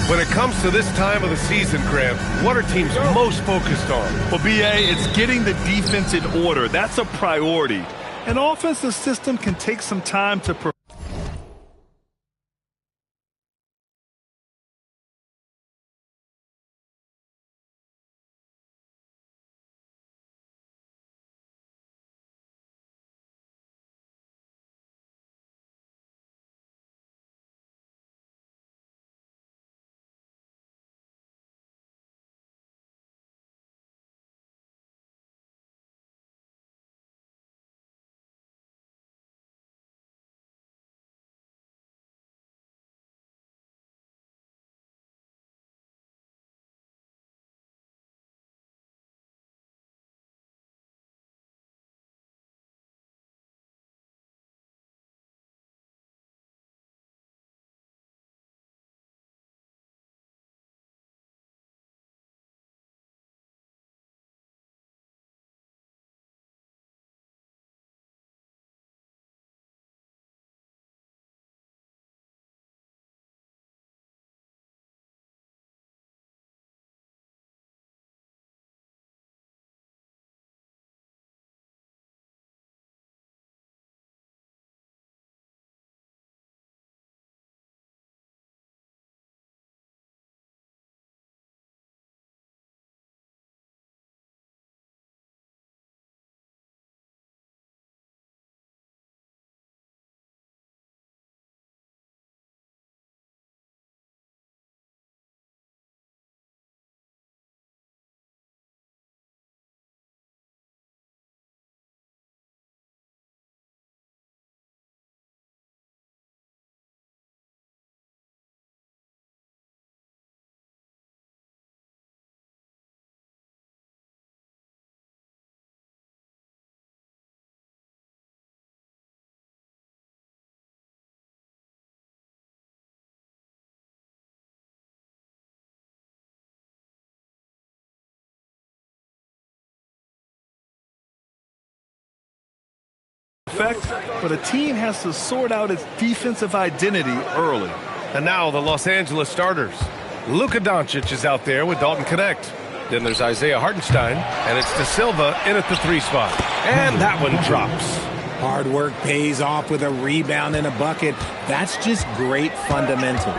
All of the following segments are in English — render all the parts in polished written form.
When it comes to this time of the season, Graham, what are teams most focused on? Well, B.A., it's getting the defense in order. That's a priority. An offensive system can take some time to perfect. But a team has to sort out its defensive identity early. And now the Los Angeles starters. Luka Doncic is out there with Dalton Connect. Then there's Isaiah Hartenstein, and it's De Silva in at the 3 spot. And that one drops. Hard work pays off with a rebound and a bucket. That's just great fundamentals.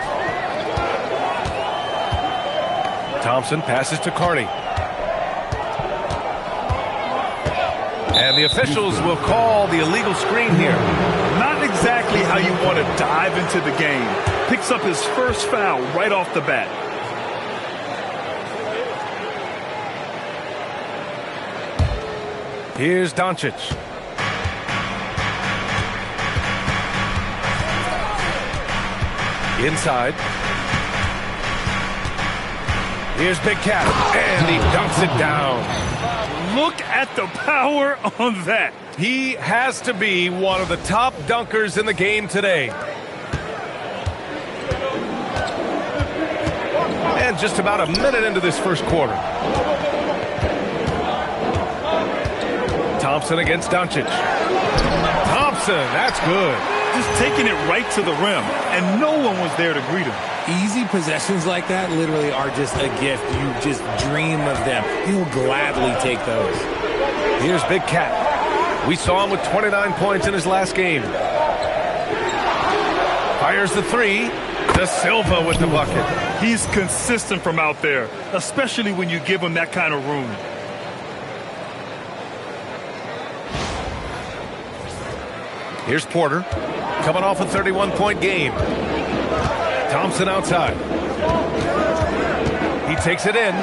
Thompson passes to Carney. And the officials will call the illegal screen here. Not exactly how you want to dive into the game. Picks up his first foul right off the bat. Here's Doncic. Inside. Here's Big Cat. And he dunks it down. Look at the power on that. He has to be one of the top dunkers in the game today. And just about a minute into this first quarter. Thompson against Doncic. Thompson, that's good. Just taking it right to the rim, and no one was there to greet him. Easy possessions like that literally are just a gift. You just dream of them. He'll gladly take those. Here's Big Cat. We saw him with 29 points in his last game. Fires the 3. De Silva with the bucket. He's consistent from out there, especially when you give him that kind of room. Here's Porter, coming off a 31-point game. Thompson outside. He takes it in.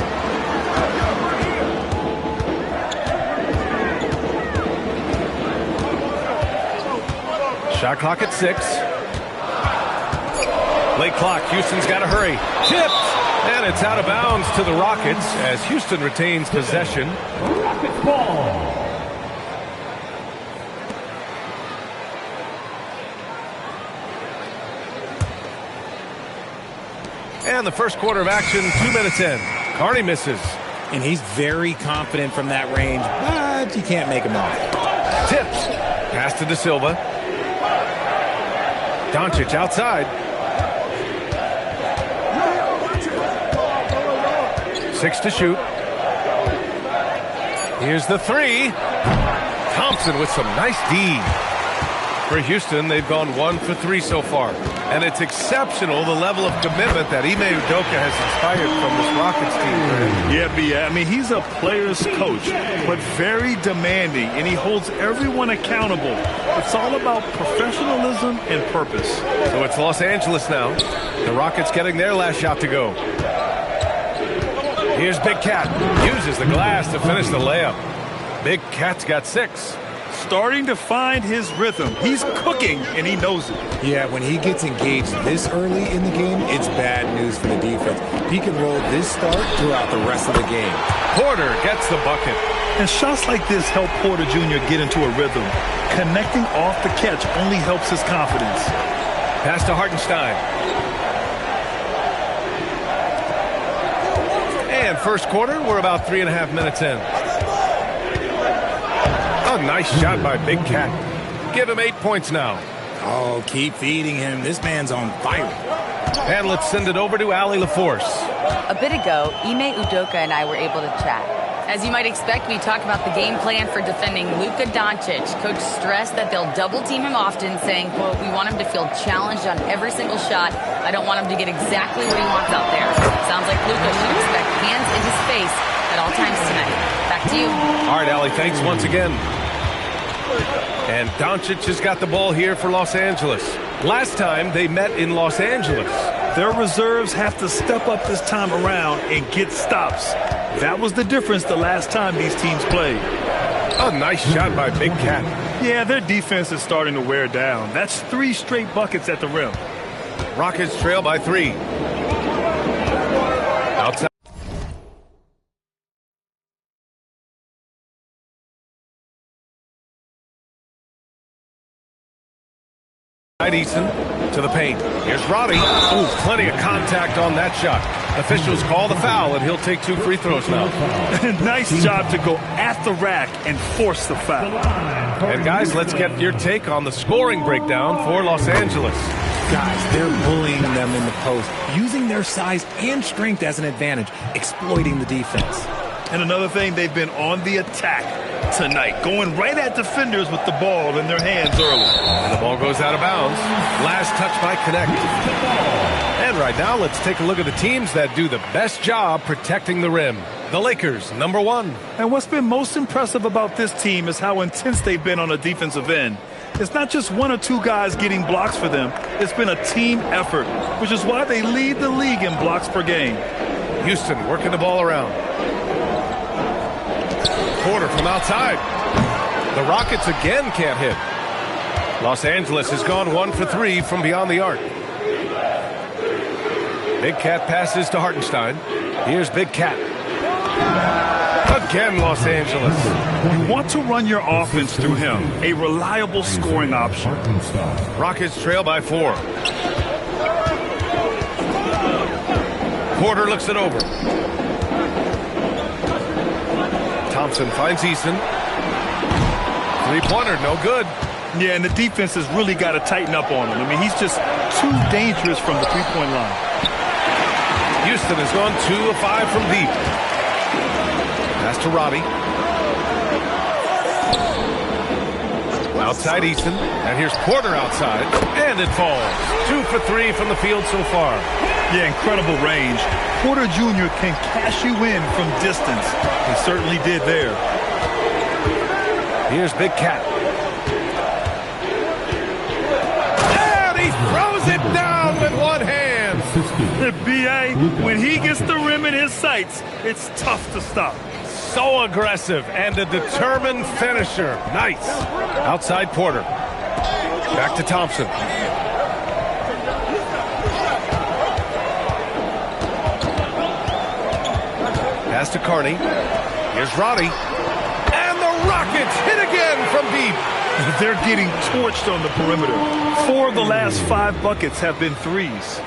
Shot clock at 6. Late clock. Houston's got to hurry. Tipped. And it's out of bounds to the Rockets as Houston retains possession. Rockets ball. And the first quarter of action, 2 minutes in. Carney misses. And he's very confident from that range, but you can't make him off. Tips. Pass to De Silva. Doncic outside. 6 to shoot. Here's the three. Thompson with some nice D. For Houston, they've gone 1 for 3 so far. And it's exceptional the level of commitment that Ime Udoka has inspired from this Rockets team. Yeah, B. I mean, he's a player's coach, but very demanding, and he holds everyone accountable. It's all about professionalism and purpose. So it's Los Angeles now. The Rockets getting their last shot to go. Here's Big Cat. Uses the glass to finish the layup. Big Cat's got 6. Starting to find his rhythm. He's cooking, and he knows it. Yeah, when he gets engaged this early in the game, it's bad news for the defense. He can roll this start throughout the rest of the game. Porter gets the bucket. And shots like this help Porter Jr. get into a rhythm. Connecting off the catch only helps his confidence. Pass to Hartenstein. And first quarter, we're about 3.5 minutes in. A nice shot by Big Cat. Give him 8 points now. Oh, keep feeding him. This man's on fire. And let's send it over to Allie LaForce. A bit ago, Ime Udoka and I were able to chat. As you might expect, we talked about the game plan for defending Luka Doncic. Coach stressed that they'll double team him often, saying, quote, "We want him to feel challenged on every single shot. I don't want him to get exactly what he wants out there." Sounds like Luka should expect hands in his face at all times tonight. Back to you. All right, Allie, thanks once again. And Doncic has got the ball here for Los Angeles. Last time they met in Los Angeles. Their reserves have to step up this time around and get stops. That was the difference the last time these teams played. A nice shot by Big Cat. Yeah, their defense is starting to wear down. That's 3 straight buckets at the rim. Rockets trail by 3. Outside. Eason to the paint. Here's Roddy. Ooh, plenty of contact on that shot. Officials call the foul, and he'll take 2 free throws now. Nice job to go at the rack and force the foul. And guys, let's get your take on the scoring breakdown for Los Angeles. Guys, they're bullying them in the post, using their size and strength as an advantage, exploiting the defense. And another thing, they've been on the attack tonight, going right at defenders with the ball in their hands early. And the ball goes out of bounds. Last touch by Connect. And right now, let's take a look at the teams that do the best job protecting the rim. The Lakers, number 1. And what's been most impressive about this team is how intense they've been on the defensive end. It's not just 1 or 2 guys getting blocks for them. It's been a team effort, which is why they lead the league in blocks per game. Houston working the ball around. Porter from outside. The Rockets again can't hit. Los Angeles has gone 1 for 3 from beyond the arc. Big Cat passes to Hartenstein. Here's Big Cat. Again, Los Angeles. You want to run your offense through him. A reliable scoring option. Rockets trail by 4. Porter looks it over. Thompson finds Eason. 3-pointer, no good. Yeah, and the defense has really got to tighten up on him. I mean, he's just too dangerous from the 3-point line. Houston has gone 2 of 5 from deep. Pass to Robbie. Outside Eason. And here's Porter outside. And it falls. 2 for 3 from the field so far. Yeah, incredible range. Porter Jr. can cash you in from distance. He certainly did there. Here's Big Cat. And he throws it down with one hand. B.A., when he gets the rim in his sights, it's tough to stop. So aggressive and a determined finisher. Nice. Outside Porter. Back to Thompson. Pass to Carney. Here's Roddy. And the Rockets hit again from deep. They're getting torched on the perimeter. 4 of the last 5 buckets have been threes.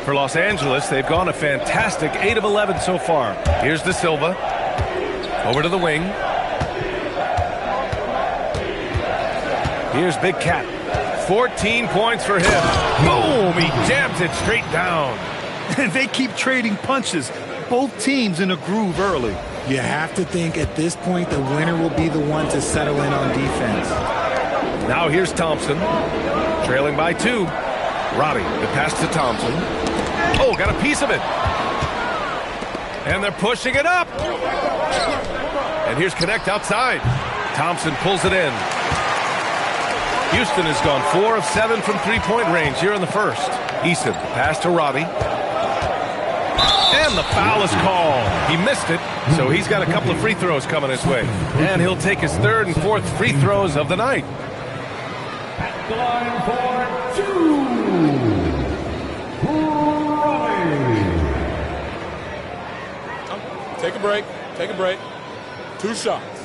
For Los Angeles, they've gone a fantastic 8 of 11 so far. Here's De Silva. Over to the wing. Here's Big Cat. 14 points for him. Boom! He jams it straight down. And they keep trading punches. Both teams in a groove early. You have to think at this point the winner will be the one to settle in on defense. Now here's Thompson, trailing by 2. Roddy, the pass to Thompson. Oh, got a piece of it. And they're pushing it up. And here's Connect outside. Thompson pulls it in. Houston has gone 4 of 7 from three-point range here in the first. Eason, pass to Roddy. And the foul is called. He missed it, so he's got a couple of free throws coming his way. And he'll take his 3rd and 4th free throws of the night. At the line for 2. Take a break. Take a break. 2 shots.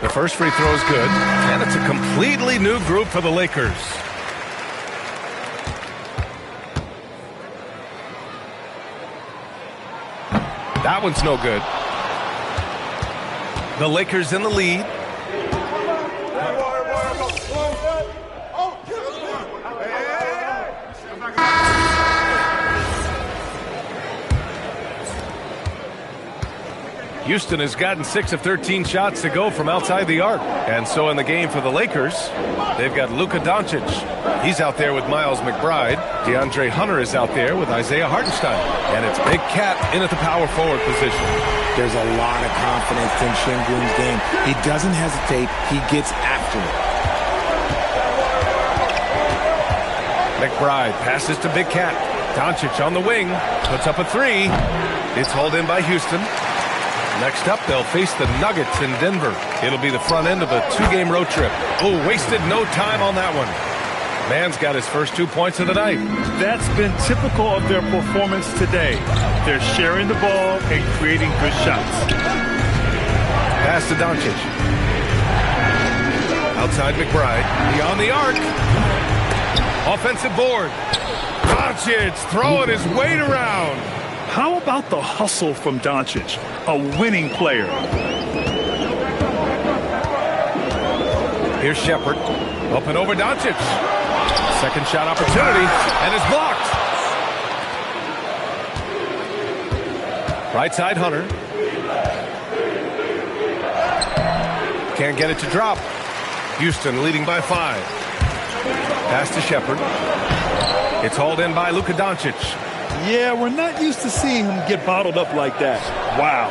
The first free throw is good, and it's a completely new group for the Lakers. That one's no good. The Lakers in the lead. Houston has gotten 6 of 13 shots to go from outside the arc. And so in the game for the Lakers, they've got Luka Doncic. He's out there with Miles McBride. DeAndre Hunter is out there with Isaiah Hartenstein. And it's Big Cat in at the power forward position. There's a lot of confidence in Şengün's game. He doesn't hesitate. He gets after it. McBride passes to Big Cat. Doncic on the wing. Puts up a 3. It's hauled in by Houston. Next up, they'll face the Nuggets in Denver. It'll be the front end of a 2-game road trip. Oh, wasted no time on that one. Man's got his first 2 points of the night. That's been typical of their performance today. They're sharing the ball and creating good shots. Pass to Doncic. Outside McBride. Beyond the arc. Offensive board. Doncic throwing his weight around. How about the hustle from Doncic, a winning player? Here's Shepard. Up and over Doncic. Second shot opportunity, and it's blocked. Right side Hunter. Can't get it to drop. Houston leading by 5. Pass to Shepard. It's hauled in by Luka Doncic. Yeah, we're not used to seeing him get bottled up like that. Wow.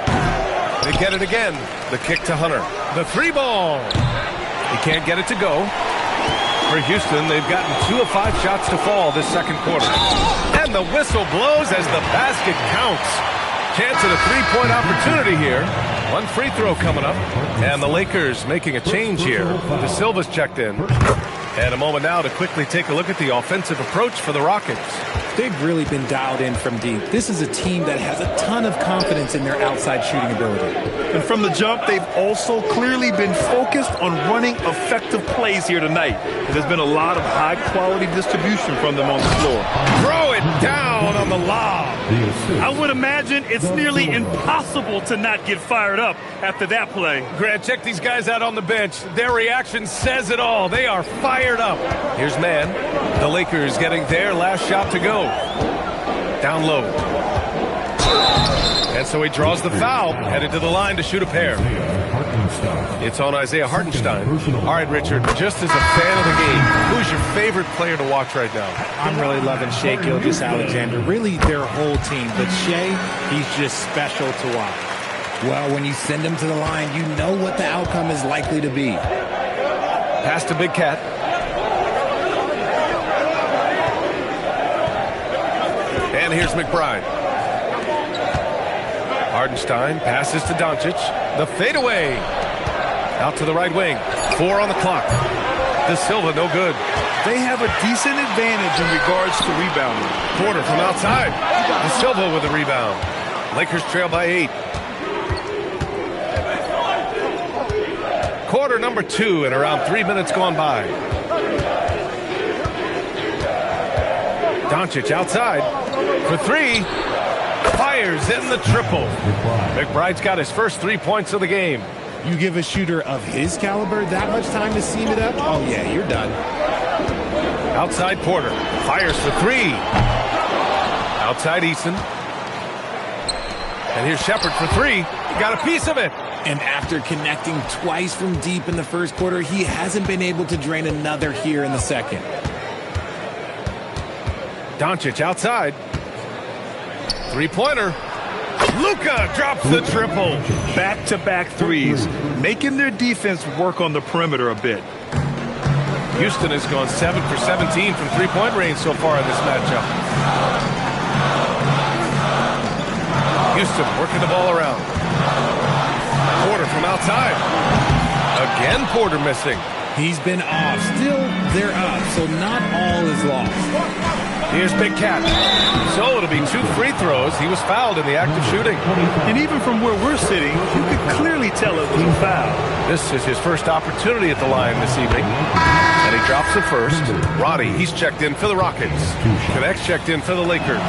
They get it again. The kick to Hunter. The 3-ball. He can't get it to go. For Houston, they've gotten 2 of 5 shots to fall this second quarter. And the whistle blows as the basket counts. Chance at a 3-point opportunity here. 1 free throw coming up. And the Lakers making a change here. De Silva's checked in. And a moment now to quickly take a look at the offensive approach for the Rockets. They've really been dialed in from deep. This is a team that has a ton of confidence in their outside shooting ability. And from the jump, they've also clearly been focused on running effective plays here tonight. There's been a lot of high-quality distribution from them on the floor. Throw it down on the lob. I would imagine it's nearly impossible to not get fired up after that play. Grant, check these guys out on the bench. Their reaction says it all. They are fired up. Here's Man. The Lakers getting their last shot to go. Down low. And so he draws the foul, headed to the line to shoot a pair. It's on Isaiah Hartenstein. All right, Richard, just as a fan of the game, who's your favorite player to watch right now? I'm really loving Shai Gilgeous-Alexander, really their whole team. But Shai, he's just special to watch. Well, when you send him to the line, you know what the outcome is likely to be. Pass to Big Cat. And here's McBride. Hartenstein passes to Doncic. The fadeaway. Out to the right wing. 4 on the clock. De Silva, no good. They have a decent advantage in regards to rebounding. Porter from outside. De Silva with a rebound. Lakers trail by 8. Quarter number 2 and around 3 minutes gone by. Doncic outside for 3. Fires in the triple. McBride's got his first 3 points of the game. You give a shooter of his caliber that much time to seam it up, oh yeah, you're done. Outside Porter. Fires for three. Outside Eason. And here's Shepard for three. He got a piece of it. And after connecting twice from deep in the first quarter, he hasn't been able to drain another here in the second. Doncic outside. Three-pointer. Luka drops the triple. Back-to-back threes, making their defense work on the perimeter a bit. Houston has gone 7 for 17 from three-point range so far in this matchup. Houston working the ball around. Porter from outside. Again, Porter missing. He's been off. Still, they're up, so not all is lost. Here's Big Cat. So it'll be 2 free throws. He was fouled in the act of shooting. And even from where we're sitting, you can clearly tell it was a foul. This is his first opportunity at the line this evening. And he drops the first. Roddy, he's checked in for the Rockets. Connect's checked in for the Lakers.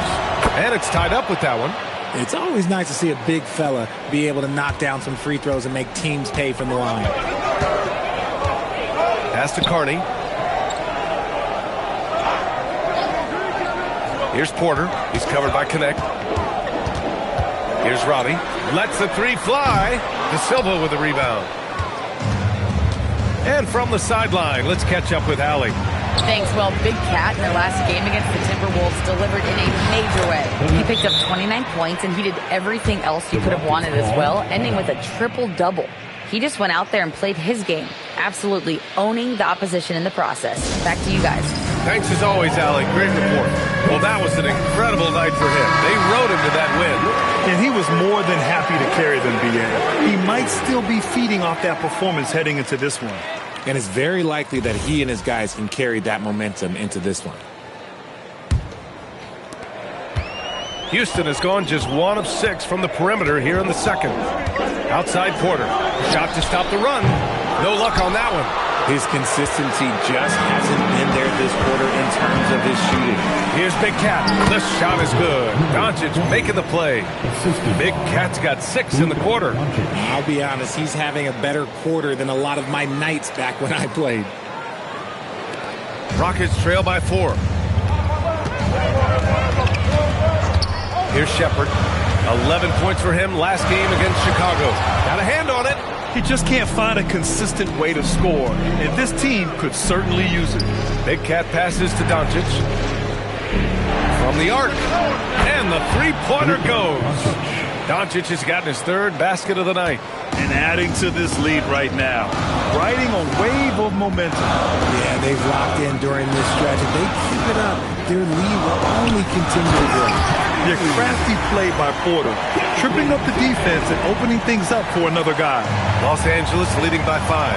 And it's tied up with that one. It's always nice to see a big fella be able to knock down some free throws and make teams pay from the line. Pass to Carney. Here's Porter. He's covered by Connect. Here's Roddy. Lets the three fly. De Silva with the rebound. And from the sideline, let's catch up with Allie. Thanks. Well, Big Cat in their last game against the Timberwolves delivered in a major way. He picked up 29 points, and he did everything else you could have wanted as well, ending with a triple-double. He just went out there and played his game, absolutely owning the opposition in the process. Back to you guys. Thanks as always, Allie. Great report. Well, that was an incredible night for him. They rode him to that win. And he was more than happy to carry them, B.A. He might still be feeding off that performance heading into this one. And it's very likely that he and his guys can carry that momentum into this one. Houston has gone just 1 of 6 from the perimeter here in the second. Outside Porter. Shot to stop the run. No luck on that one. His consistency just hasn't been there this quarter in terms of his shooting. Here's Big Cat. The shot is good. Doncic making the play. Big Cat's got 6 in the quarter. I'll be honest, he's having a better quarter than a lot of my nights back when I played. Rockets trail by 4. Here's Shepard. 11 points for him last game against Chicago. Got a hand on it. He just can't find a consistent way to score, and this team could certainly use it. Big Cat passes to Doncic. From the arc. And the three-pointer goes. Doncic has gotten his 3rd basket of the night. And adding to this lead right now. Riding a wave of momentum. Yeah, they've locked in during this stretch. If they keep it up, their lead will only continue to grow. Their crafty play by Porter, tripping up the defense and opening things up for another guy. Los Angeles leading by 5.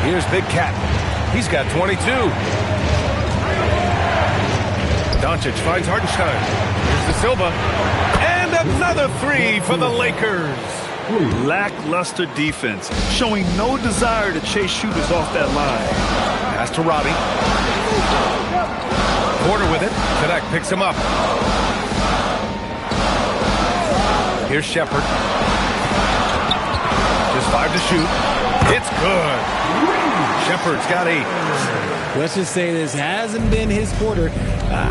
Here's Big Cat. He's got 22. Doncic finds Hartenstein. Here's De Silva. And another 3 for the Lakers. Lackluster defense, showing no desire to chase shooters off that line. Pass to Robbie. Porter with it. Connect picks him up. Here's Shepard. Just 5 to shoot. It's good. Shepard's got 8. Let's just say this hasn't been his quarter.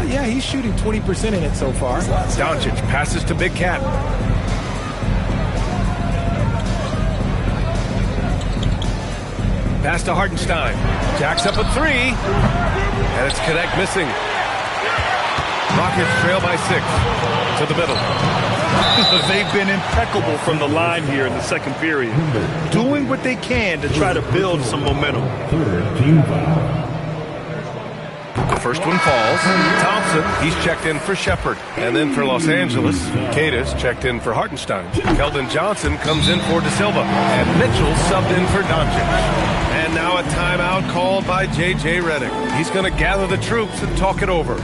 Yeah, he's shooting 20% in it so far. Doncic passes to Big Cat. Pass to Hartenstein. Jacks up a 3. And it's Connect missing. Rockets trail by 6. To the middle. They've been impeccable from the line here in the second period. Doing what they can to try to build some momentum. The first one falls. Thompson, he's checked in for Shepard. And then for Los Angeles, Cadis checked in for Hartenstein. Keldon Johnson comes in for De Silva. And Mitchell subbed in for Doncic. And now a timeout called by J.J. Redick. He's going to gather the troops and talk it over.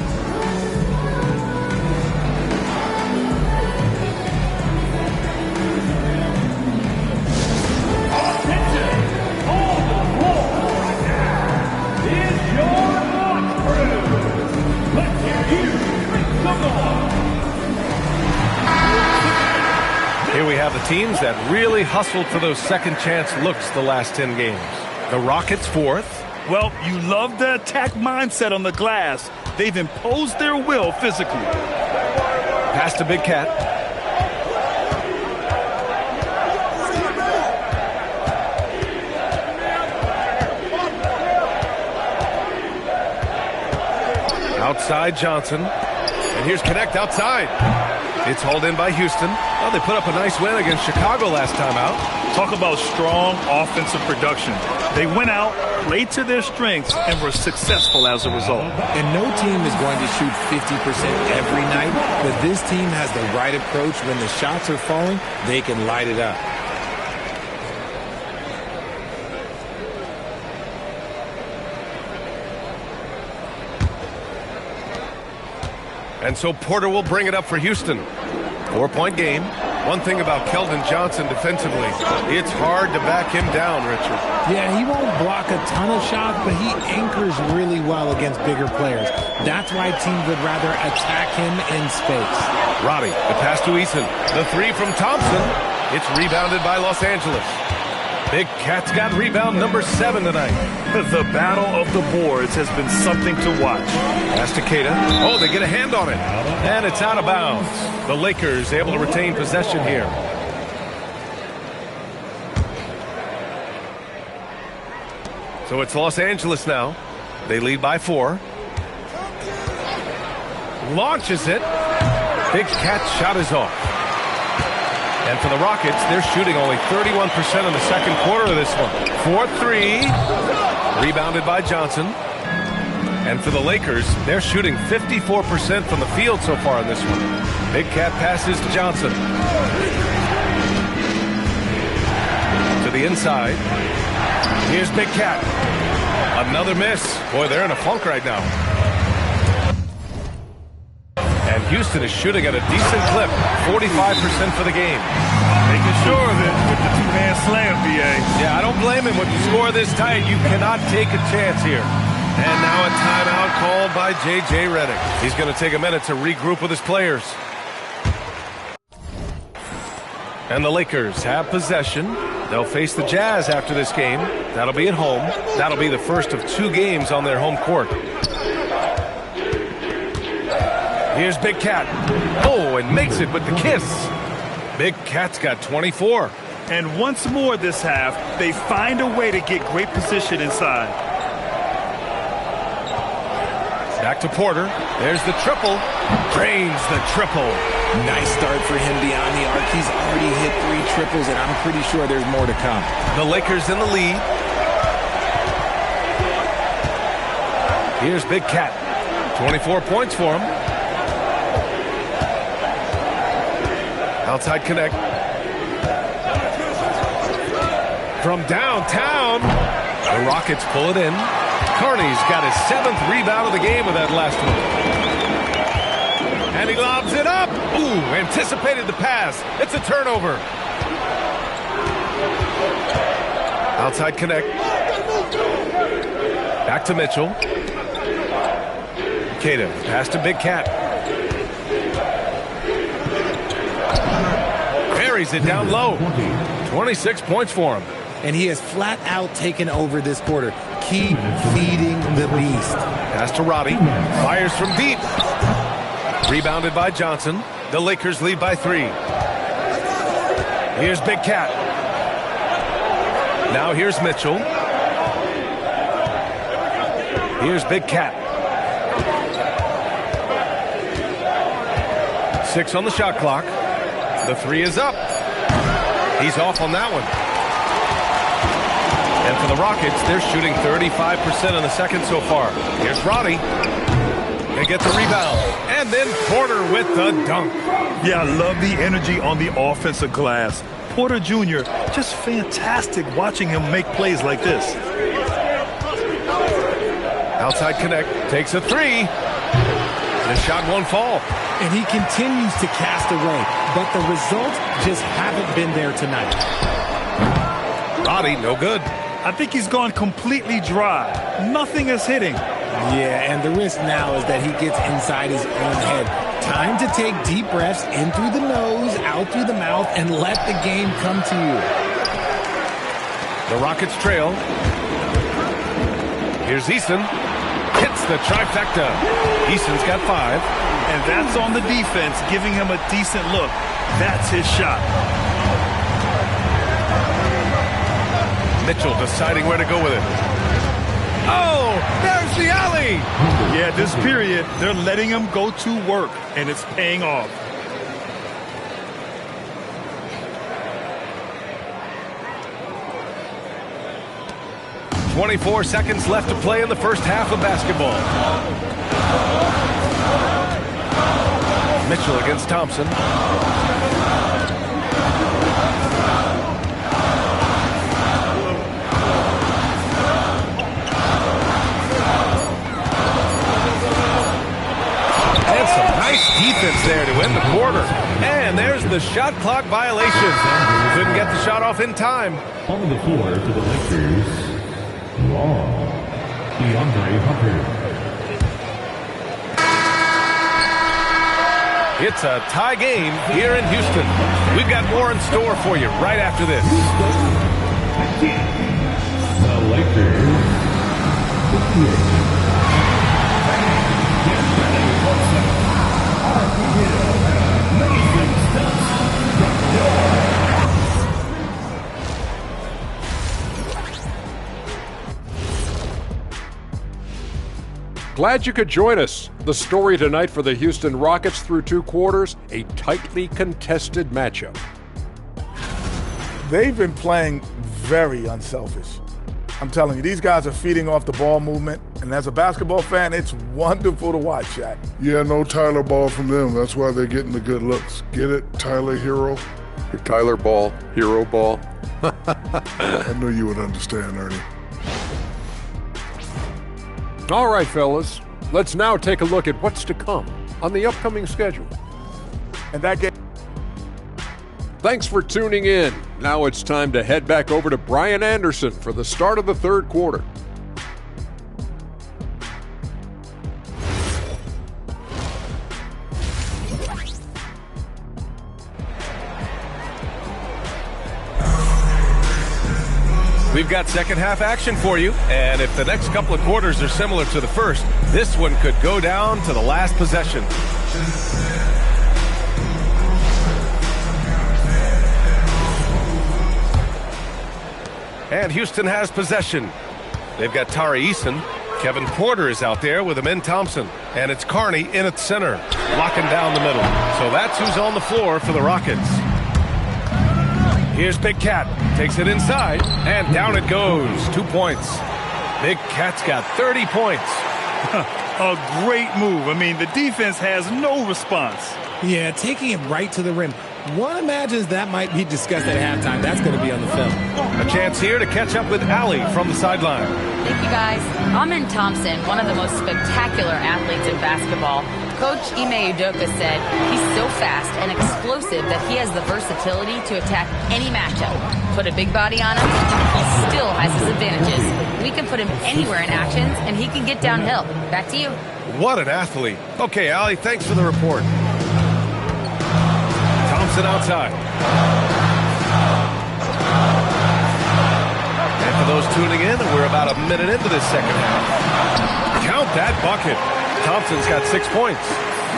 Here we have the teams that really hustled for those second chance looks the last 10 games. The Rockets 4th. Well, you love the attack mindset on the glass. They've imposed their will physically. Pass to Big Cat. Outside Johnson. And here's Connect outside. It's hauled in by Houston. Well, they put up a nice win against Chicago last time out. Talk about strong offensive production. They went out, played to their strengths, and were successful as a result. And no team is going to shoot 50% every night, but this team has the right approach. When the shots are falling, they can light it up. And so Porter will bring it up for Houston. 4-point game. One thing about Keldon Johnson defensively, it's hard to back him down, Richard. Yeah, he won't block a ton of shots, but he anchors really well against bigger players. That's why teams would rather attack him in space. Roddy, the pass to Eason. The three from Thompson. It's rebounded by Los Angeles. Big Cat's got rebound number 7 tonight. The battle of the boards has been something to watch. Pass to Keita. Oh, they get a hand on it. And it's out of bounds. The Lakers able to retain possession here. So it's Los Angeles now. They lead by 4. Launches it. Big Cat's shot is off. And for the Rockets, they're shooting only 31% in the second quarter of this one. 4-3. Rebounded by Johnson. And for the Lakers, they're shooting 54% from the field so far in this one. Big Cat passes to Johnson. To the inside. Here's Big Cat. Another miss. Boy, they're in a funk right now. And Houston is shooting at a decent clip, 45% for the game. Making sure of it with the two-man slam, BA. Yeah, I don't blame him with the score this tight. You cannot take a chance here. And now a timeout called by J.J. Redick. He's going to take a minute to regroup with his players. And the Lakers have possession. They'll face the Jazz after this game. That'll be at home. That'll be the first of 2 games on their home court. Here's Big Cat. Oh, and makes it with the kiss. Big Cat's got 24. And once more this half, they find a way to get great position inside. Back to Porter. There's the triple. Drains the triple. Nice start for him beyond the arc. He's already hit 3 triples, and I'm pretty sure there's more to come. The Lakers in the lead. Here's Big Cat. 24 points for him. Outside connect. From downtown, the Rockets pull it in. Carney's got his 7th rebound of the game with that last one. And he lobs it up. Ooh, anticipated the pass. It's a turnover. Outside connect. Back to Mitchell. Keita, pass to Big Cat. Buries it down low. 26 points for him. And he has flat out taken over this quarter. Keep feeding the beast. Pass to Roddy. Fires from deep. Rebounded by Johnson. The Lakers lead by 3. Here's Big Cat. Now here's Mitchell. Here's Big Cat. 6 on the shot clock. The 3 is up. He's off on that one. And for the Rockets, they're shooting 35% in the second so far. Here's Roddy. They get the rebound. And then Porter with the dunk. Yeah, I love the energy on the offensive glass. Porter Jr., just fantastic watching him make plays like this. Outside connect. Takes a 3. The shot won't fall. And he continues to cast away, but the results just haven't been there tonight. Roddy, no good. I think he's gone completely dry. Nothing is hitting. Yeah, and the risk now is that he gets inside his own head Time to take deep breaths in through the nose, out through the mouth, and let the game come to you. The Rockets trail. Here's Eason. Hits the trifecta. Eason's got 5. And that's on the defense, giving him a decent look. That's his shot. Mitchell deciding where to go with it. Oh, there's the alley. Yeah, this period, they're letting him go to work, and it's paying off. "24 seconds left to play in the first half of basketball. Mitchell against Thompson. And some nice defense there to end the quarter. And there's the shot clock violation. Couldn't get the shot off in time. On the floor for the Lakers, Raw, DeAndre Hunter. It's a tie game here in Houston. We've got more in store for you right after this. The Lakers. Glad you could join us. The story tonight for the Houston Rockets through 2 quarters, a tightly contested matchup. They've been playing very unselfish. I'm telling you, these guys are feeding off the ball movement, and as a basketball fan, it's wonderful to watch, Shaq. Yeah, no Tyler ball from them. That's why they're getting the good looks. Get it, Tyler Hero? Tyler ball, hero ball. I knew you would understand, Ernie. All right, fellas, let's now take a look at what's to come on the upcoming schedule. And that game. Thanks for tuning in. Now it's time to head back over to Brian Anderson for the start of the 3rd quarter. We've got second half action for you, and if the next couple of quarters are similar to the first, this one could go down to the last possession. And Houston has possession. They've got Tari Eason. Kevin Porter is out there with Amin Thompson. And it's Carney in at center, locking down the middle. So that's who's on the floor for the Rockets. Here's Big Cat. Takes it inside, and down it goes. 2 points. Big Cat's got 30 points. A great move. I mean, the defense has no response. Yeah, taking it right to the rim. One imagines that might be discussed at halftime. That's going to be on the film. A chance here to catch up with Allie from the sideline. Thank you, guys. Amin Thompson, one of the most spectacular athletes in basketball. Coach Ime Udoka said he's so fast and explosive that he has the versatility to attack any matchup. Put a big body on him, he still has his advantages. We can put him anywhere in actions, and he can get downhill. Back to you. What an athlete. Okay, Allie, thanks for the report. Thompson outside. And for those tuning in, we're about a minute into this second half. Count that bucket. Thompson's got 6 points.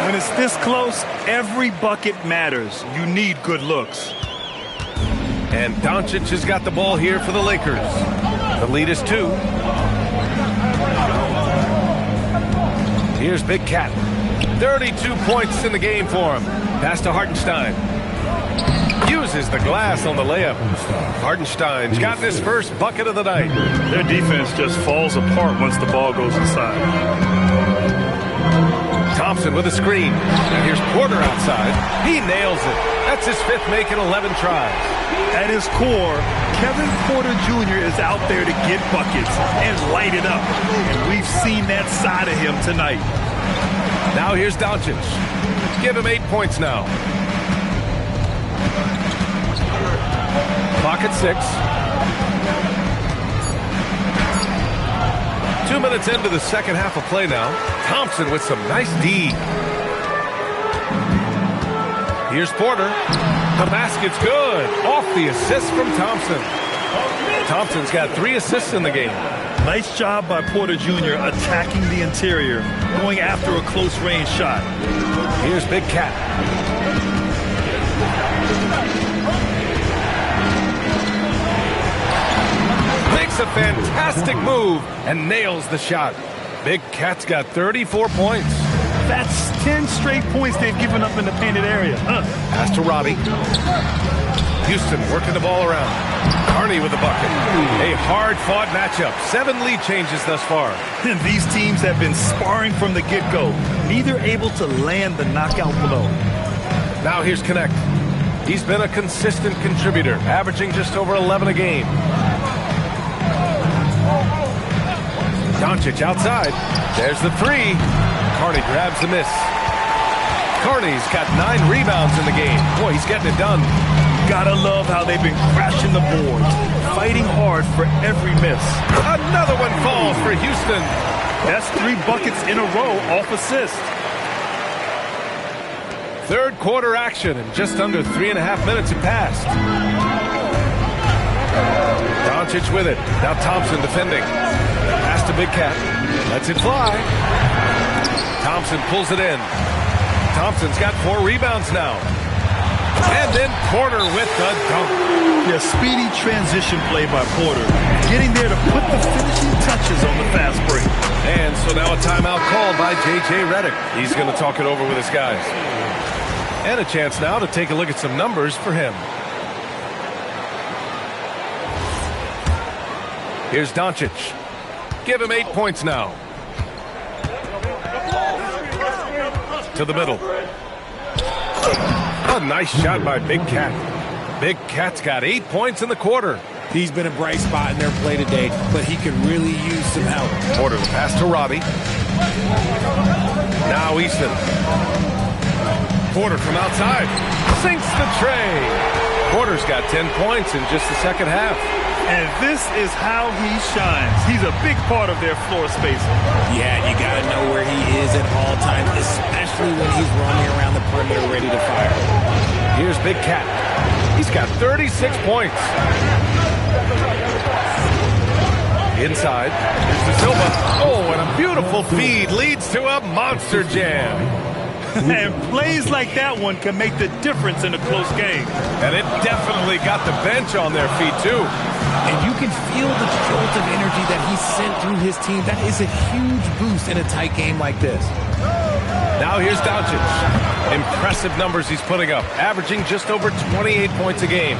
When it's this close, every bucket matters. You need good looks. And Doncic has got the ball here for the Lakers. The lead is 2. Here's Big Cat. 32 points in the game for him. Pass to Hartenstein. Uses the glass on the layup. Hartenstein's gotten his first bucket of the night. Their defense just falls apart once the ball goes inside. Thompson with a screen. And here's Porter outside. He nails it. That's his 5th make in 11 tries. At his core, Kevin Porter Jr. is out there to get buckets and light it up. And we've seen that side of him tonight. Now here's Doncic. Give him 8 points now. Clock at 6. 2 minutes into the second half of play now. Thompson with some nice D. Here's Porter. The basket's good. Off the assist from Thompson. Thompson's got 3 assists in the game. Nice job by Porter Jr. attacking the interior, going after a close-range shot. Here's Big Cat. Makes a fantastic move and nails the shot. Big Cat's got 34 points. That's 10 straight points they've given up in the painted area. Pass to Robbie. Houston working the ball around. Carney with the bucket. A hard-fought matchup. 7 lead changes thus far. These teams have been sparring from the get-go, neither able to land the knockout blow. Now here's Connect. He's been a consistent contributor, averaging just over 11 a game. Doncic outside. There's the 3. Carney grabs the miss. Carney's got 9 rebounds in the game. Boy, he's getting it done. Gotta love how they've been crashing the boards, fighting hard for every miss. Another one falls for Houston. That's 3 buckets in a row off assist. Third quarter action, and just under 3.5 minutes have passed. Doncic with it. Now Thompson defending. Pass to Big Cat. Lets it fly. Thompson pulls it in. Thompson's got 4 rebounds now. And then Porter with the dunk. Yeah, speedy transition play by Porter. Getting there to put the finishing touches on the fast break. And so now a timeout called by J.J. Redick. He's going to talk it over with his guys. And a chance now to take a look at some numbers for him. Here's Doncic. Give him 8 points now. To the middle. A nice shot by Big Cat. Big Cat's got 8 points in the quarter. He's been a bright spot in their play today, but he could really use some help. Porter pass to Robbie. Now Easton. Porter from outside. Sinks the tray. Porter's got 10 points in just the second half. And this is how he shines. He's a big part of their floor spacing. Yeah, you got to know where he is at all times, especially when he's roaming around the perimeter ready to fire. Here's Big Cat. He's got 36 points. Inside. Here's the Silva. Oh, and a beautiful feed leads to a monster jam. And plays like that one can make the difference in a close game. And it definitely got the bench on their feet, too. And you can feel the jolt of energy that he sent through his team. That is a huge boost in a tight game like this. Now here's Doncic. Impressive numbers he's putting up, averaging just over 28 points a game.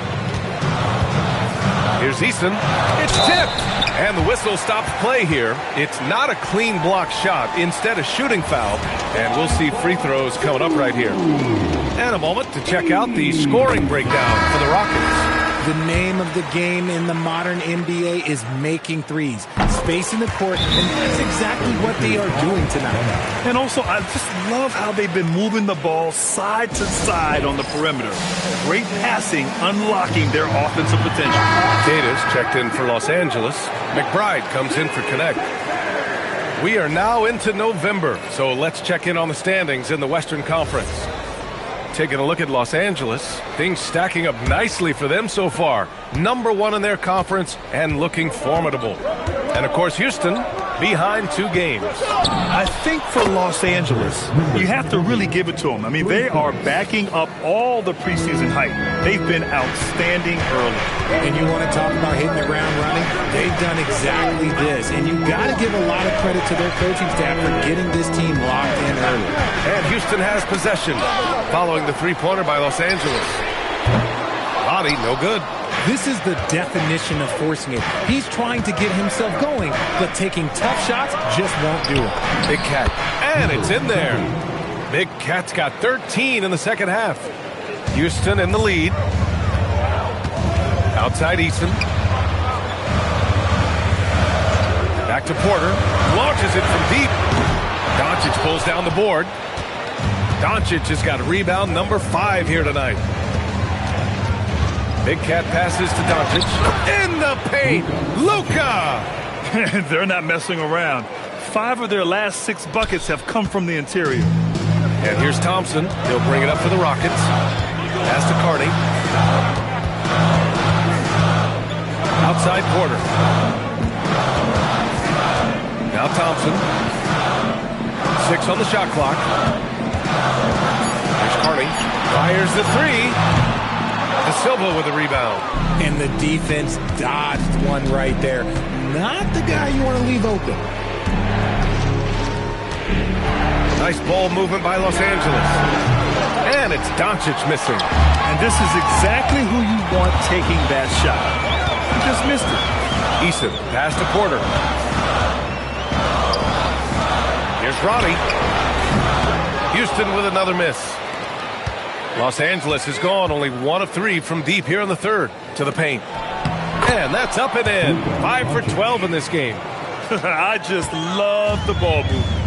Here's Easton. It's tipped. And the whistle stops play here. It's not a clean block shot, instead a shooting foul. And we'll see free throws coming up right here. And a moment to check out the scoring breakdown for the Rockets. The name of the game in the modern NBA is making threes, spacing the court, and that's exactly what they are doing tonight. And also, I just love how they've been moving the ball side to side on the perimeter. Great passing, unlocking their offensive potential. Davis checked in for Los Angeles. McBride comes in for Connect. We are now into November, so let's check in on the standings in the Western Conference. Taking a look at Los Angeles, things stacking up nicely for them so far. Number 1 in their conference and looking formidable. And of course, Houston behind 2 games. I think for Los Angeles, you have to really give it to them. I mean, they are backing up all the preseason hype. They've been outstanding early. And you want to talk about hitting the ground running? They've done exactly this. And you got to give a lot of credit to their coaching staff for getting this team locked in early. And Houston has possession, following the three-pointer by Los Angeles. Body, no good. This is the definition of forcing it. He's trying to get himself going, but taking tough shots just won't do it. Big Cat, and it's in there. Big Cat's got 13 in the second half. Houston in the lead. Outside Easton. Back to Porter. Launches it from deep. Doncic pulls down the board. Doncic has got rebound number 5 here tonight. Big Cat passes to Doncic. In the paint, Luka! They're not messing around. 5 of their last 6 buckets have come from the interior. And here's Thompson. He'll bring it up for the Rockets. Pass to Carney. Outside Porter. Now Thompson. 6 on the shot clock. Here's Carney. Fires the 3. De Silva with a rebound. And the defense dodged one right there. Not the guy you want to leave open. Nice ball movement by Los Angeles. And it's Doncic missing. And this is exactly who you want taking that shot. He just missed it. Eason, pass to Porter. Here's Ronnie. Houston with another miss. Los Angeles is gone, only 1 of 3 from deep here in the third. To the paint. And that's up and in. 5 for 12 in this game. I just love the ball movement.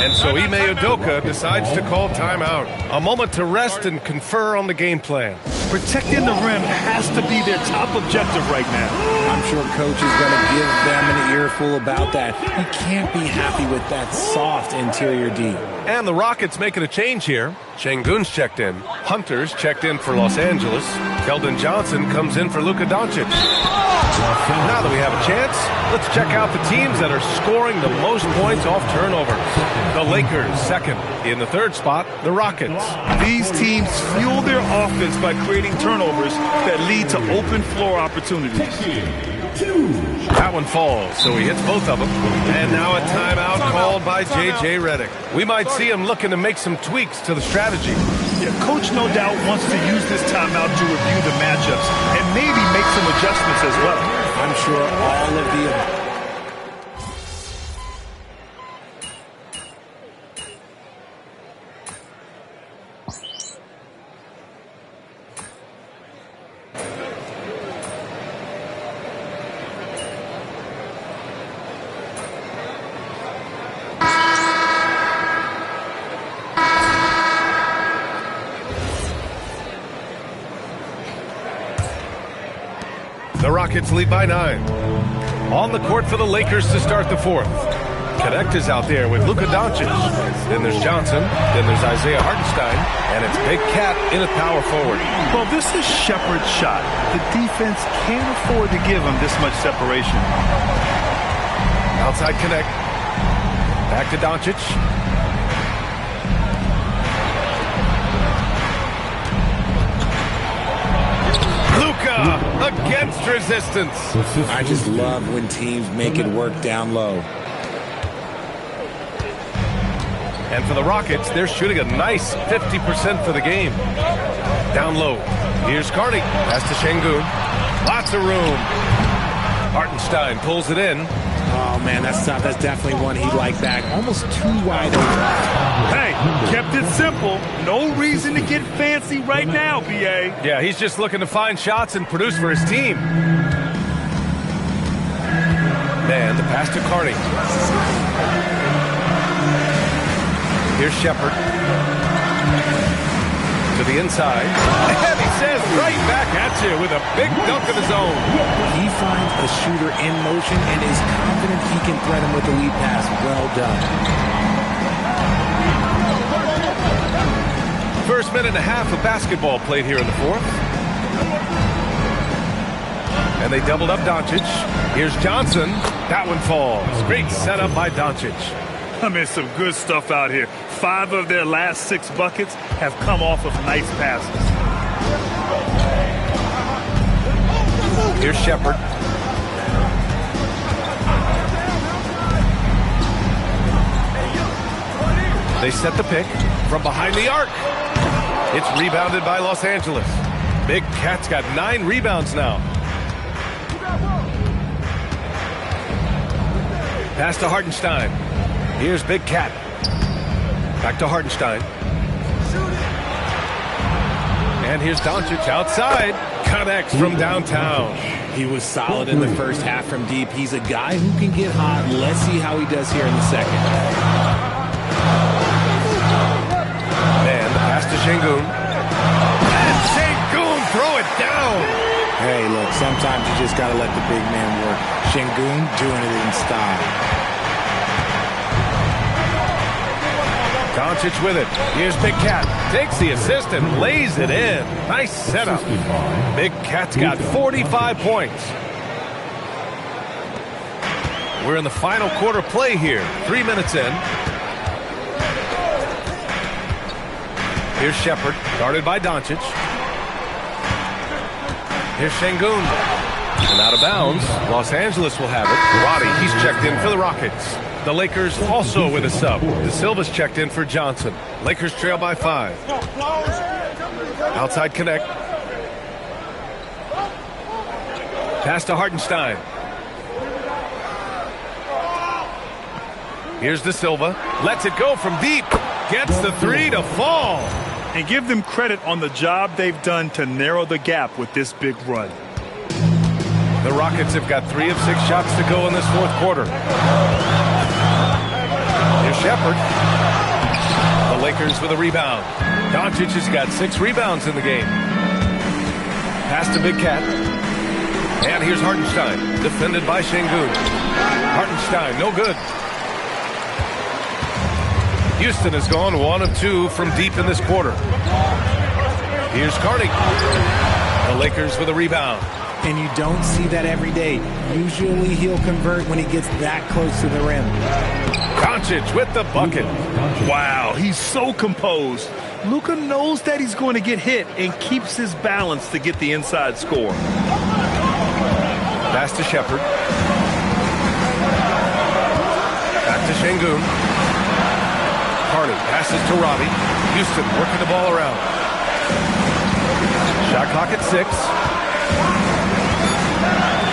And so Ime Udoka decides to call timeout. A moment to rest and confer on the game plan. Protecting the rim has to be their top objective right now. I'm sure coach is going to give them an earful about that. He can't be happy with that soft interior D. And the Rockets making a change here. Şengün's checked in. Hunter's checked in for Los Angeles. Keldon Johnson comes in for Luka Doncic. Now that we have a chance, let's check out the teams that are scoring the most points off turnovers. The Lakers second. In the third spot, the Rockets. These teams fuel their offense by creating turnovers that lead to open floor opportunities. That one falls, so he hits both of them. And now a timeout called by J.J. Redick. We might see him looking to make some tweaks to the strategy. Yeah, coach no doubt wants to use this timeout to review the matchups and maybe make some adjustments as well. I'm sure all of the... The Rockets lead by 9. On the court for the Lakers to start the fourth. Connect is out there with Luka Doncic. Then there's Johnson. Then there's Isaiah Hartenstein. And it's Big Cat in at power forward. Well, this is Shepard's shot. The defense can't afford to give him this much separation. Outside Connect. Back to Doncic. Luka against resistance. I just love when teams make it work down low. And for the Rockets, they're shooting a nice 50% for the game. Down low. Here's Carney. Pass to Şengün. Lots of room. Hartenstein pulls it in. Oh, man, that's tough. That's definitely one he'd like back. Almost too wide open. Hey, kept it simple. No reason to get fancy right now, B.A. Yeah, he's just looking to find shots and produce for his team. Man, the pass to Carney. Here's Shepard. To the inside. And he says right back at you with a big dunk of his own. He finds a shooter in motion and is confident he can thread him with the lead pass. Well done. First minute and a half of basketball played here in the fourth. And they doubled up Doncic. Here's Johnson. That one falls. Great setup by Doncic. I mean, some good stuff out here. 5 of their last 6 buckets have come off of nice passes. Here's Shepard. They set the pick from behind the arc. It's rebounded by Los Angeles. Big Cat's got 9 rebounds now. Pass to Hartenstein. Here's Big Cat. Back to Hartenstein. And here's Doncic outside. Connects from downtown. He was solid in the first half from deep. He's a guy who can get hot. Let's see how he does here in the second. Man, the pass to Şengün. And Şengün throw it down. Hey, look, sometimes you just got to let the big man work. Şengün doing it in style. Doncic with it. Here's Big Cat. Takes the assist and lays it in. Nice setup. Big Cat's got 45 points. We're in the final quarter play here. 3 minutes in. Here's Shepard, guarded by Doncic. Here's Şengün. And out of bounds, Los Angeles will have it. Roddy, he's checked in for the Rockets. The Lakers also with a sub. De Silva's checked in for Johnson. Lakers trail by 5. Outside connect. Pass to Hartenstein. Here's De Silva. Lets it go from deep. Gets the 3 to fall. And give them credit on the job they've done to narrow the gap with this big run. The Rockets have got 3 of 6 shots to go in this fourth quarter. Here's Shepard. The Lakers with a rebound. Doncic has got 6 rebounds in the game. Pass to Big Cat. And here's Hartenstein, defended by Şengün. Hartenstein, no good. Houston has gone 1 of 2 from deep in this quarter. Here's Carney. The Lakers with a rebound. And you don't see that every day. Usually he'll convert when he gets that close to the rim. Doncic with the bucket. Wow, he's so composed. Luka knows that he's going to get hit and keeps his balance to get the inside score. Pass to Shepard. Back to Şengün. Carney passes to Robbie. Houston working the ball around. Shot clock at 6.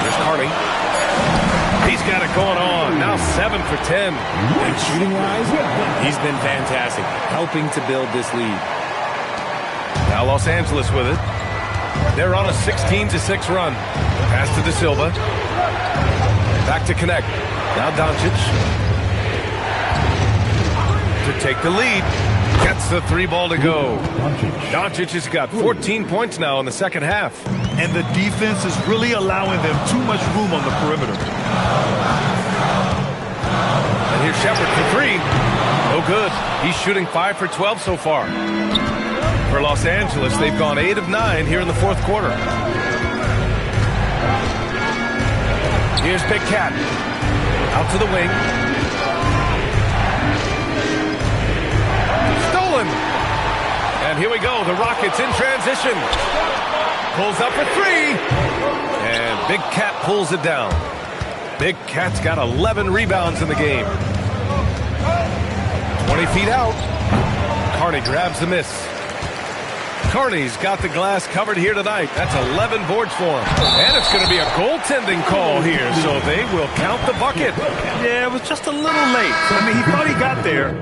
There's Carney. He's got it going on. Now 7 for 10. And shooting-wise, he's been fantastic, helping to build this lead. Now Los Angeles with it. They're on a 16-6 run. Pass to De Silva. Back to connect. Now Doncic. To take the lead. Gets the 3 ball to go. Doncic has got 14 points now in the second half. And the defense is really allowing them too much room on the perimeter. And here's Shepard for 3. No good. He's shooting 5 for 12 so far. For Los Angeles, they've gone 8 of 9 here in the fourth quarter. Here's Big Cat. Out to the wing. Stolen. And here we go. The Rockets in transition. Pulls up for 3. And Big Cat pulls it down. Big Cat's got 11 rebounds in the game. 20 feet out. Carney grabs the miss. Carney's got the glass covered here tonight. That's 11 boards for him. And it's going to be a goaltending call here, so they will count the bucket. Yeah, it was just a little late. I mean, he thought he got there.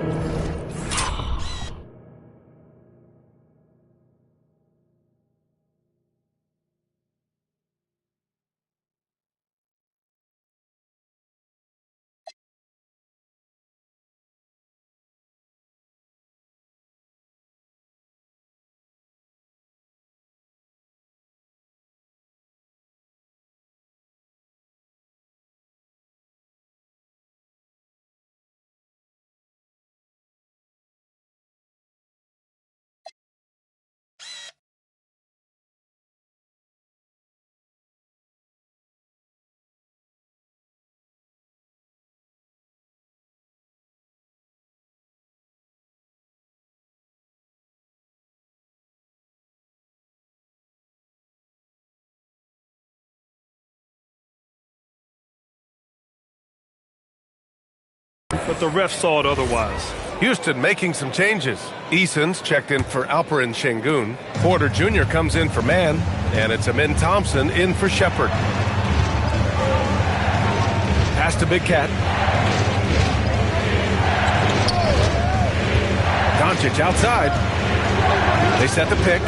But the ref saw it otherwise. Houston making some changes. Eason's checked in for Alperen Şengün. Porter Jr. comes in for Mann. And it's Amin Thompson in for Shepard. Pass to Big Cat. Doncic outside. They set the pick.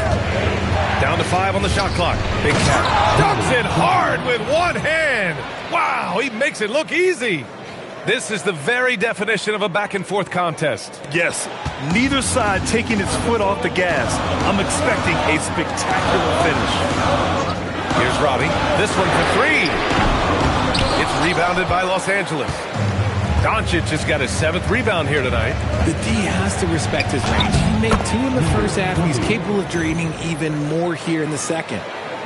Down to 5 on the shot clock. Big Cat dunks it hard with one hand. Wow, he makes it look easy. This is the very definition of a back-and-forth contest. Yes, neither side taking its foot off the gas. I'm expecting a spectacular finish. Here's Robbie. This one for 3. It's rebounded by Los Angeles. Doncic just got his 7th rebound here tonight. The D has to respect his range. He made 2 in the first half. He's capable of draining even more here in the second.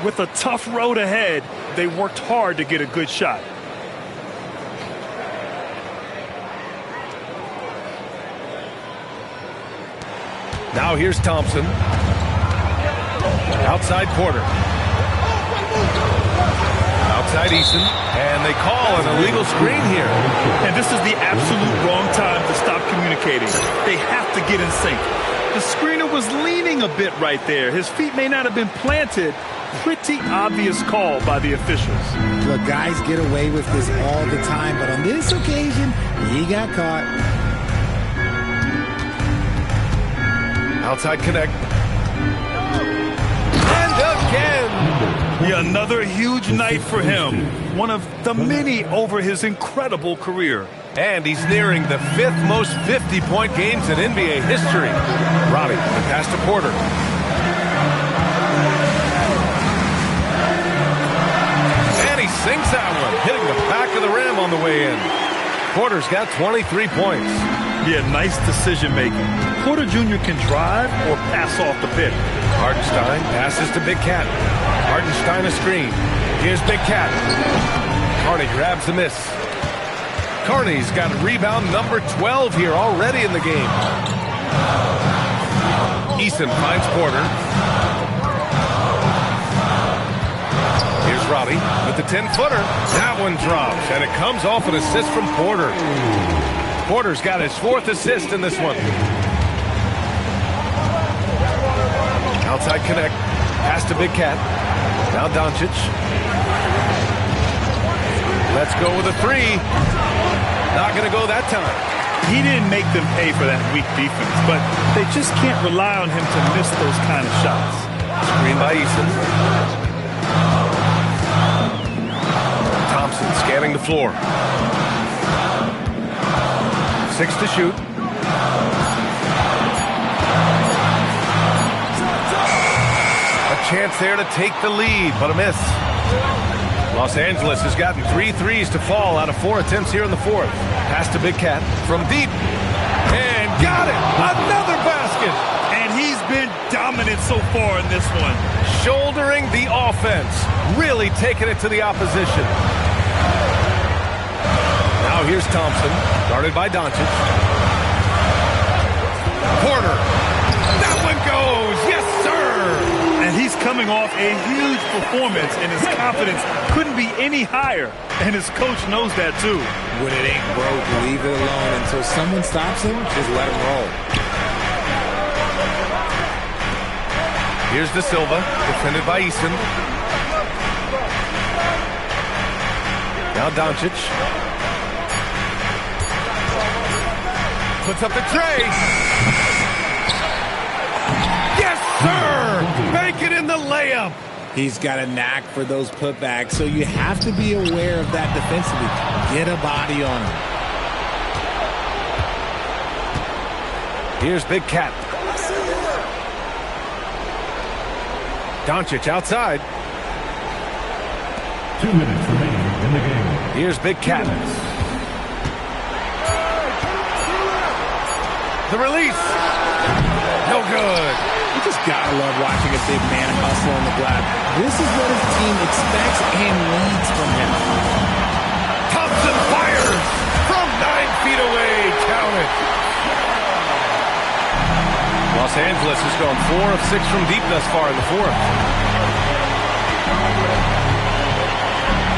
With a tough road ahead, they worked hard to get a good shot. Now here's Thompson. Outside Porter. Outside Eason. And they call an illegal screen here. And this is the absolute wrong time to stop communicating. They have to get in sync. The screener was leaning a bit right there. His feet may not have been planted. Pretty obvious call by the officials. Look, guys get away with this all the time, but on this occasion, he got caught. Outside connect. And again. Yeah, another huge night for him. One of the many over his incredible career. And he's nearing the 5th most 50-point games in NBA history. Robbie, the pass to Porter. And he sinks that one, hitting the back of the rim on the way in. Porter's got 23 points. Yeah, nice decision making. Porter Jr. can drive or pass off the pick. Hartenstein passes to Big Cat. Hartenstein a screen. Here's Big Cat. Carney grabs the miss. Carney's got rebound number 12 here already in the game. Eason finds Porter. Here's Robbie with the 10-footer. That one drops, and it comes off an assist from Porter. Porter's got his 4th assist in this one. Outside connect. Pass to Big Cat. Now Doncic. Let's go with a 3. Not going to go that time. He didn't make them pay for that weak defense, but they just can't rely on him to miss those kind of shots. Screen by Eason. Thompson scanning the floor. 6 to shoot. A chance there to take the lead, but a miss. Los Angeles has gotten 3 threes to fall out of 4 attempts here in the 4th. Pass to Big Cat from deep. And got it! Another basket! And he's been dominant so far in this one. Shouldering the offense. Really taking it to the opposition. Now here's Thompson, guarded by Doncic. Porter. That one goes! Yes, sir! And he's coming off a huge performance, and his confidence couldn't be any higher. And his coach knows that, too. When it ain't broke, leave it alone. Until someone stops him, just let him roll. Here's De Silva, defended by Eason. Now Doncic. Puts up the tray. Yes, sir! Make it in the layup. He's got a knack for those putbacks, so you have to be aware of that defensively. Get a body on him. Here's Big Cat. Doncic outside. 2 minutes remaining in the game. Here's Big Cat. The release. No good. You just gotta love watching a big man hustle on the glass. This is what his team expects and needs from him. Thompson fires from 9 feet away. Count it. Los Angeles has gone 4 of 6 from deep thus far in the 4th.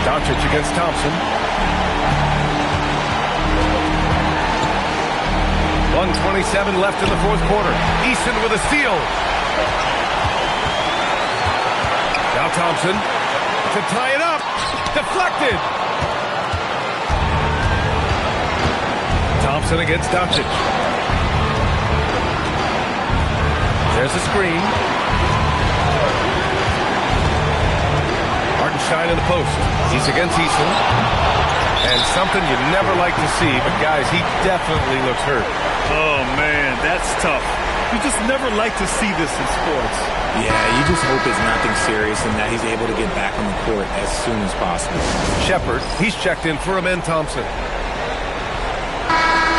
Doncic against Thompson. 1:27 left in the 4th quarter. Eason with a steal. Now Thompson to tie it up. Deflected. Thompson against Doncic. There's a screen. Hartenstein in the post. He's against Eason. And something you never like to see, but guys, he definitely looks hurt. Oh, man, that's tough. You just never like to see this in sports. Yeah, you just hope it's nothing serious and that he's able to get back on the court as soon as possible. Shepard, he's checked in for Amen Thompson.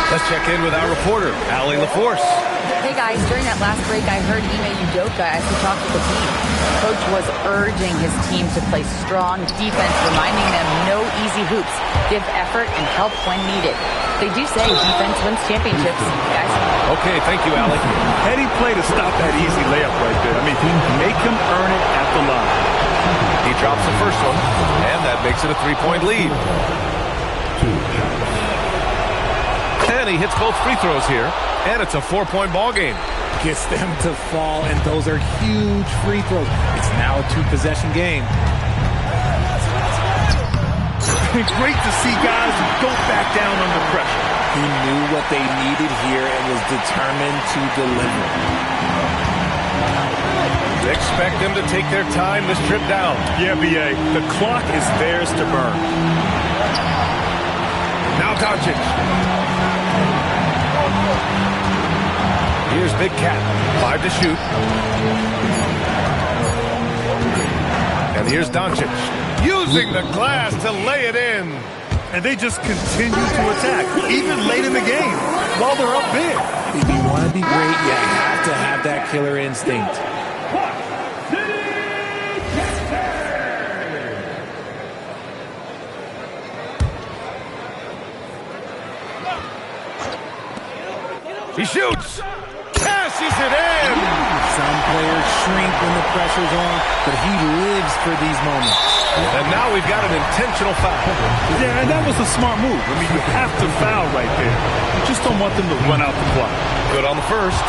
Let's check in with our reporter, Allie LaForce. Hey guys, during that last break, I heard Ime Udoka as he talked with the team. Coach was urging his team to play strong defense, reminding them no easy hoops, give effort, and help when needed. They do say defense wins championships, guys. Okay, thank you, Allie. Heady play to stop that easy layup right there. I mean, make him earn it at the line. He drops the first one, and that makes it a 3-point lead. And he hits both free throws here, and it's a 4-point ball game. Gets them to fall, and those are huge free throws. It's now a 2-possession game. Great to see guys who don't back down under pressure. He knew what they needed here and was determined to deliver. Expect them to take their time this trip down. Yeah, B.A., the clock is theirs to burn. Now Doncic. Here's Big Cat. 5 to shoot. And here's Doncic. Using the glass to lay it in. And they just continue to attack, even late in the game, while they're up big. If you want to be great, you have to have that killer instinct. He shoots. Cashes it in. Some players shrink when the pressure's on, but he lives for these moments. And now we've got an intentional foul. Yeah, and that was a smart move. I mean, you have to foul right there. You just don't want them to run out the clock. Good on the first.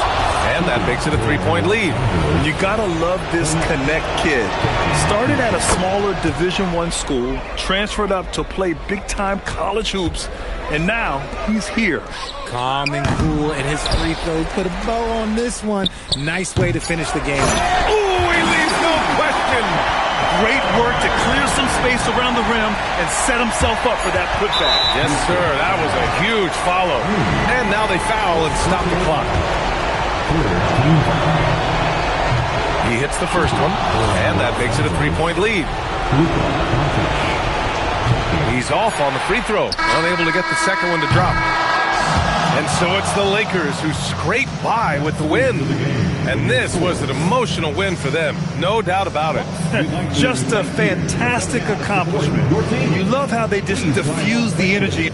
And that makes it a 3-point lead. You gotta love this Connect kid. Started at a smaller Division I school, transferred up to play big-time college hoops, and now he's here. Calm and cool, and his free throw put a bow on this one. Nice way to finish the game. Ooh, he leaves no question. Great work to clear some space around the rim and set himself up for that putback. Yes, sir. That was a huge follow. And now they foul and stop the clock. He hits the first one, and that makes it a 3-point lead. He's off on the free throw, unable to get the second one to drop. And so it's the Lakers who scrape by with the win. And this was an emotional win for them, no doubt about it. Just a fantastic accomplishment. You love how they just diffuse the energy.